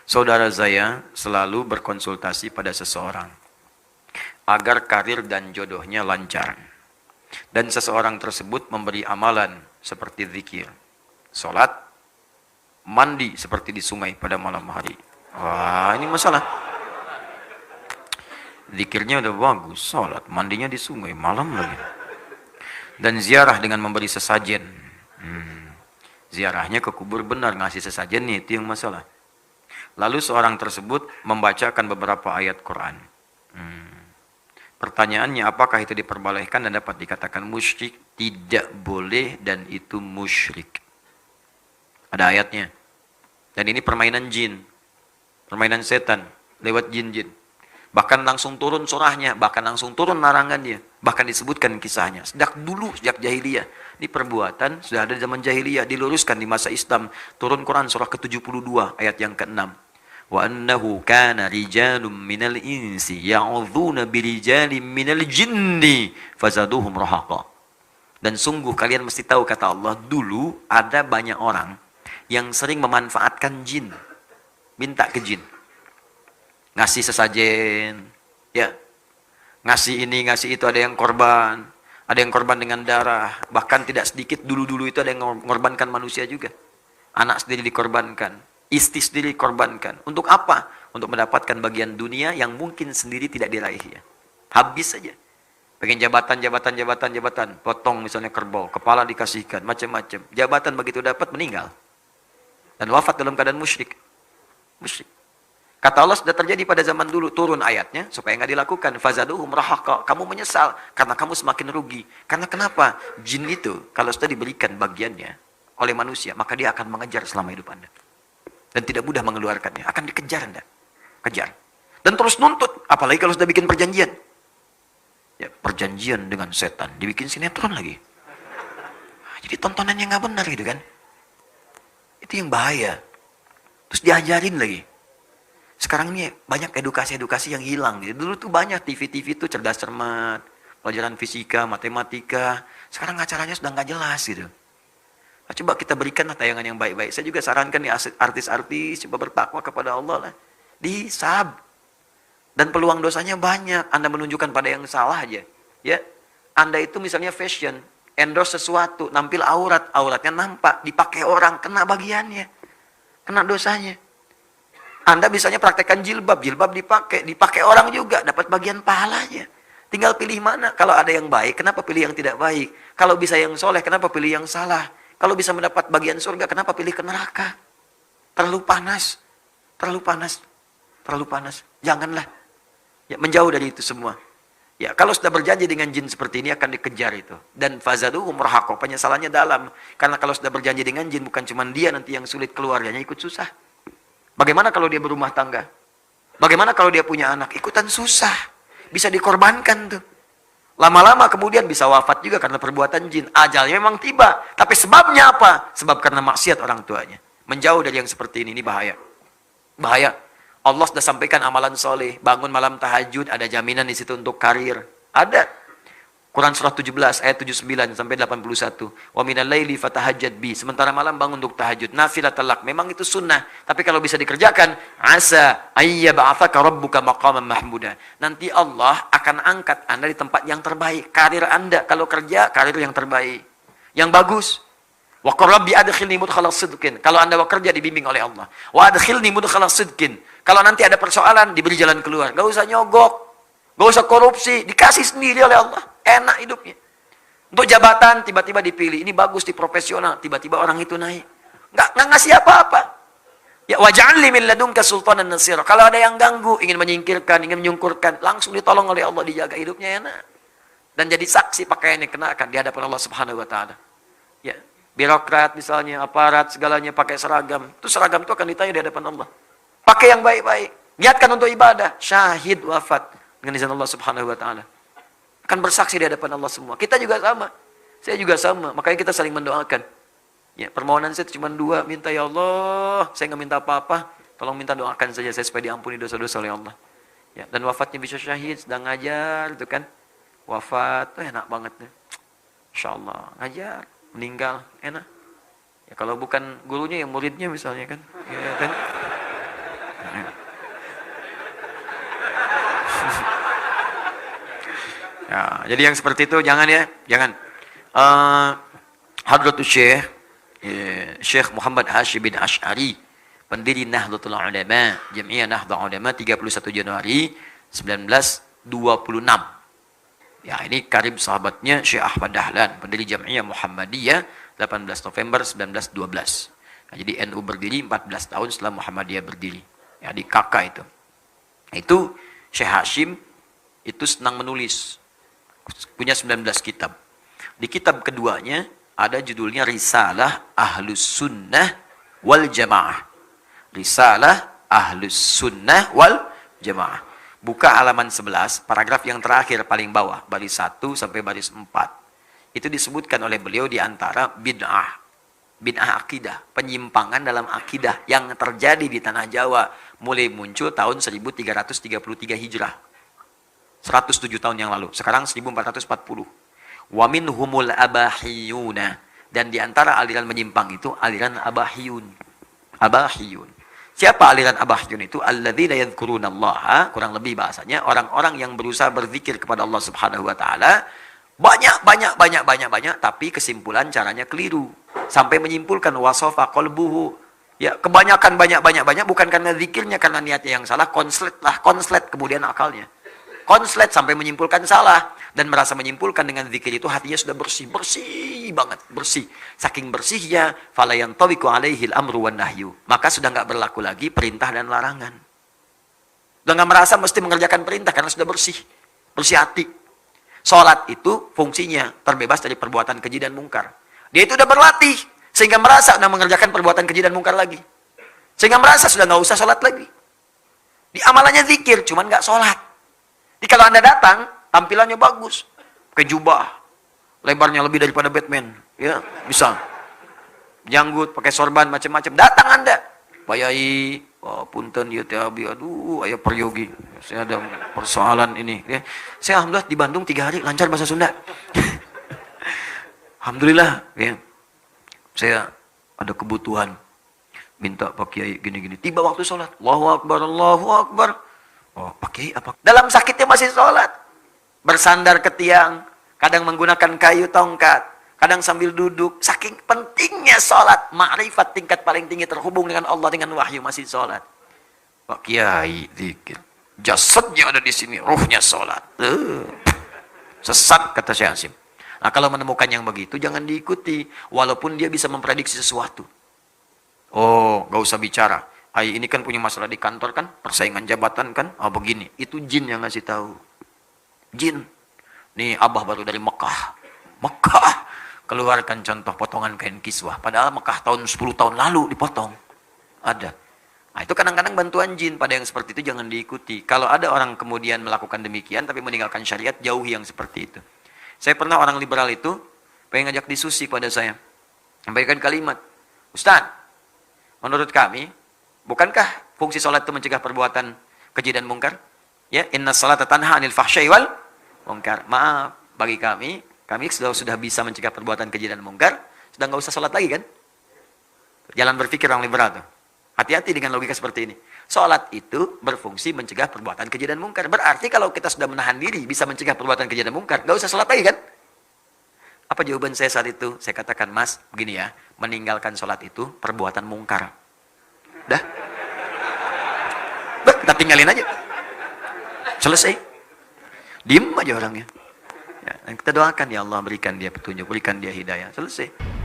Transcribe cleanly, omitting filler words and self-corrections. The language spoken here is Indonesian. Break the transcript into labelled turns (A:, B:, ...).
A: Saudara saya selalu berkonsultasi pada seseorang agar karir dan jodohnya lancar. Dan seseorang tersebut memberi amalan seperti zikir, sholat, mandi seperti di sungai pada malam hari. Wah, ini masalah. Zikirnya udah bagus, sholat, mandinya di sungai, malam lagi. Dan ziarah dengan memberi sesajen. Ziarahnya ke kubur benar, ngasih sesajennya, itu yang masalah. Lalu seorang tersebut membacakan beberapa ayat Quran. Pertanyaannya, apakah itu diperbolehkan dan dapat dikatakan musyrik? Tidak boleh dan itu musyrik. Ada ayatnya. Dan ini permainan jin. Permainan setan. Lewat jin-jin. Bahkan langsung turun surahnya. Bahkan langsung turun larangannya. Bahkan disebutkan kisahnya. Sejak dulu, sejak jahiliyah. Ini perbuatan sudah ada di zaman jahiliyah. Diluruskan di masa Islam. Turun Quran surah ke-72 ayat yang ke-6. Wa annahu kana rijalun minal insi ya'udzuuna birijalin minal jinni fazaduhum rahaqa. Dan sungguh kalian mesti tahu, kata Allah, dulu ada banyak orang yang sering memanfaatkan jin. Minta ke jin. Ngasih sesajen, ya. Ngasih ini, ngasih itu, ada yang korban. Ada yang korban dengan darah. Bahkan tidak sedikit dulu-dulu itu ada yang mengorbankan manusia juga. Anak sendiri dikorbankan. Istri sendiri korbankan. Untuk apa? Untuk mendapatkan bagian dunia yang mungkin sendiri tidak diraih ya. Habis saja. Pengen jabatan. Potong misalnya kerbau. Kepala dikasihkan. Macam-macam. Jabatan begitu dapat meninggal. Dan wafat dalam keadaan musyrik. Musyrik. Kata Allah sudah terjadi pada zaman dulu. Turun ayatnya. Supaya nggak dilakukan. Fazaduhum rahaqa. Kamu menyesal. Karena kamu semakin rugi. Karena kenapa? Jin itu. Kalau sudah diberikan bagiannya oleh manusia. Maka dia akan mengejar selama hidup Anda. Dan tidak mudah mengeluarkannya. Akan dikejar Anda. Kejar. Dan terus nuntut. Apalagi kalau sudah bikin perjanjian. Ya, perjanjian dengan setan. Dibikin sinetron lagi. Jadi tontonannya nggak benar gitu kan. Itu yang bahaya. Terus diajarin lagi. Sekarang ini banyak edukasi-edukasi yang hilang. Gitu. Dulu tuh banyak TV-TV tuh cerdas cermat. Pelajaran fisika, matematika. Sekarang acaranya sudah nggak jelas gitu. Coba kita berikanlah tayangan yang baik-baik. Saya juga sarankan nih artis-artis coba bertakwa kepada Allah lah. Disab. Dan peluang dosanya banyak. Anda menunjukkan pada yang salah aja. Ya. Anda itu misalnya fashion, endorse sesuatu, nampil aurat, auratnya nampak, dipakai orang, kena bagiannya. Kena dosanya. Anda misalnya praktekkan jilbab, jilbab dipakai orang juga, dapat bagian pahalanya. Tinggal pilih mana. Kalau ada yang baik, kenapa pilih yang tidak baik? Kalau bisa yang soleh, kenapa pilih yang salah? Kalau bisa mendapat bagian surga, kenapa pilih ke neraka? Terlalu panas. Terlalu panas. Terlalu panas. Janganlah. Ya, menjauh dari itu semua. Ya, kalau sudah berjanji dengan jin seperti ini akan dikejar itu. Dan fazaduhum rahaqa, penyesalannya dalam. Karena kalau sudah berjanji dengan jin, bukan cuma dia nanti yang sulit, keluarganya ikut susah. Bagaimana kalau dia berumah tangga? Bagaimana kalau dia punya anak? Ikutan susah. Bisa dikorbankan tuh. Lama-lama kemudian bisa wafat juga karena perbuatan jin. Ajalnya memang tiba. Tapi sebabnya apa? Sebab karena maksiat orang tuanya. Menjauh dari yang seperti ini bahaya. Bahaya. Allah sudah sampaikan amalan soleh. Bangun malam tahajud. Ada jaminan di situ untuk karir. Ada. Quran surah 17 ayat 79 sampai 81. Wa minal laili fatahajjad bi. Sementara malam bangun untuk tahajud. Nafilatal lak. Memang itu sunnah. Tapi kalau bisa dikerjakan, asa ayyab'atsaka rabbuka maqaman mahmuda. Nanti Allah akan angkat Anda di tempat yang terbaik. Karir Anda kalau kerja, karir yang terbaik. Yang bagus. Wa qur rabbi adkhilni mudkhala sidqin. Kalau Anda bekerja dibimbing oleh Allah. Wa adkhilni mudkhala sidqin. Kalau nanti ada persoalan diberi jalan keluar. Gak usah nyogok. Gak usah korupsi. Dikasih sendiri oleh Allah. Enak hidupnya. Untuk jabatan tiba-tiba dipilih. Ini bagus di profesional. Tiba-tiba orang itu naik. Nggak ngasih apa-apa. Ya waj'alni min ladunka sultanan nasira. Kalau ada yang ganggu, ingin menyingkirkan, ingin menyungkurkan, langsung ditolong oleh Allah, dijaga hidupnya enak. Dan jadi saksi pakaiannya kenakan di hadapan Allah Subhanahu wa taala. Ya, birokrat misalnya, aparat segalanya pakai seragam. Itu seragam itu akan ditanya di hadapan Allah. Pakai yang baik-baik. Niatkan untuk ibadah, syahid wafat dengan izin Allah Subhanahu wa taala. Akan bersaksi di hadapan Allah semua. Kita juga sama. Saya juga sama. Makanya kita saling mendoakan. Ya, permohonan saya cuma 2. Minta, ya Allah, saya nggak minta apa-apa. Tolong minta doakan saja saya supaya diampuni dosa-dosa oleh Allah. Ya, dan wafatnya bisa syahid, sedang ngajar, itu kan. Wafat, tuh enak banget. Insya Allah, ngajar, meninggal, enak. Ya, kalau bukan gurunya, ya muridnya misalnya kan. Ya, kan? Jadi yang seperti itu jangan ya, jangan. Hadratus Syekh Syekh Muhammad Hashim bin Asy'ari, pendiri Nahdlatul Ulama, Jamiah Nahdlatul Ulama, 31 Januari 1926. Ya, ini karib sahabatnya Syekh Ahmad Dahlan, pendiri Jamiah Muhammadiyah, 18 November 1912. Nah, jadi NU berdiri 14 tahun setelah Muhammadiyah berdiri. Ya, di kakak itu. Itu Syekh Hashim itu senang menulis. Punya 19 kitab. Di kitab keduanya ada judulnya Risalah Ahlus Sunnah wal Jamaah. Risalah Ahlus Sunnah wal Jamaah. Buka halaman 11, paragraf yang terakhir paling bawah, baris 1 sampai baris 4. Itu disebutkan oleh beliau di antara bid'ah. Bid'ah akidah, penyimpangan dalam akidah yang terjadi di tanah Jawa mulai muncul tahun 1333 Hijrah. 107 tahun yang lalu. Sekarang 1440. Wa minhumul abahiyuna, dan di antara aliran menyimpang itu aliran abahiyun. Abahiyun. Siapa aliran abahiyun itu? Alladzina yadhkurunallaha, kurang lebih bahasanya orang-orang yang berusaha berzikir kepada Allah Subhanahu wa taala banyak, tapi kesimpulan caranya keliru. Sampai menyimpulkan wasofa qalbuhu. Ya, kebanyakan banyak bukan karena zikirnya, karena niatnya yang salah, konslet kemudian akalnya. Konslet sampai menyimpulkan salah dan merasa menyimpulkan dengan zikir itu hatinya sudah bersih banget, bersih. Saking bersihnya, fala yantabiqu alaihil amru wan nahyu. Maka sudah enggak berlaku lagi perintah dan larangan. Sudah enggak merasa mesti mengerjakan perintah karena sudah bersih hati. Salat itu fungsinya terbebas dari perbuatan keji dan mungkar. Dia itu sudah berlatih sehingga merasa sudah mengerjakan perbuatan keji dan mungkar lagi. Sehingga merasa sudah enggak usah salat lagi. Di amalannya zikir, cuman enggak salat. Jadi kalau Anda datang, tampilannya bagus. Pakai jubah. Lebarnya lebih daripada Batman. Ya, bisa. Janggut, pakai sorban, macam-macam. Datang Anda. Pak Yai, oh, punten, ya Abi, aduh, ayah peryogi. Saya ada persoalan ini. Ya. Saya alhamdulillah di Bandung 3 hari, lancar bahasa Sunda. Alhamdulillah. Ya. Saya ada kebutuhan. Minta Pak Kiai gini-gini. Tiba waktu sholat. Allahu Akbar, Allahu Akbar. Oh, pakai apa? Dalam sakitnya masih sholat. Bersandar ke tiang. Kadang menggunakan kayu tongkat. Kadang sambil duduk. Saking pentingnya sholat. Ma'rifat tingkat paling tinggi terhubung dengan Allah, dengan wahyu, masih sholat. Pak Kiai, zikir. Jasadnya ada di sini. Ruhnya sholat. Sesat, kata Syekh Hashim. Nah, kalau menemukan yang begitu, jangan diikuti. Walaupun dia bisa memprediksi sesuatu. Oh, gak usah bicara. Ini kan punya masalah di kantor kan, persaingan jabatan kan, begini. Itu jin yang ngasih tahu. Jin. Nih Abah baru dari Mekah. Keluarkan contoh potongan kain kiswah. Padahal Mekah tahun 10 tahun lalu dipotong. Ada. Nah, itu kadang-kadang bantuan jin. Pada yang seperti itu jangan diikuti. Kalau ada orang kemudian melakukan demikian tapi meninggalkan syariat, jauhi yang seperti itu. Saya pernah orang liberal itu pengen ngajak diskusi pada saya. Sampaikan kalimat, Ustaz, menurut kami, bukankah fungsi sholat itu mencegah perbuatan keji dan mungkar? Ya, inna sholata tanha 'anil fahsya'i wal mungkar. Maaf, bagi kami sudah bisa mencegah perbuatan keji dan mungkar, sudah nggak usah sholat lagi kan? Jalan berpikir orang liberal tuh. Hati-hati dengan logika seperti ini. Sholat itu berfungsi mencegah perbuatan keji dan mungkar. Berarti kalau kita sudah menahan diri bisa mencegah perbuatan keji dan mungkar, nggak usah sholat lagi kan? Apa jawaban saya saat itu? Saya katakan, Mas, begini ya, meninggalkan sholat itu perbuatan mungkar. Dah, kita tinggalin aja. Selesai. Diem aja orangnya. Ya, dan kita doakan, ya Allah berikan dia petunjuk, berikan dia hidayah. Selesai.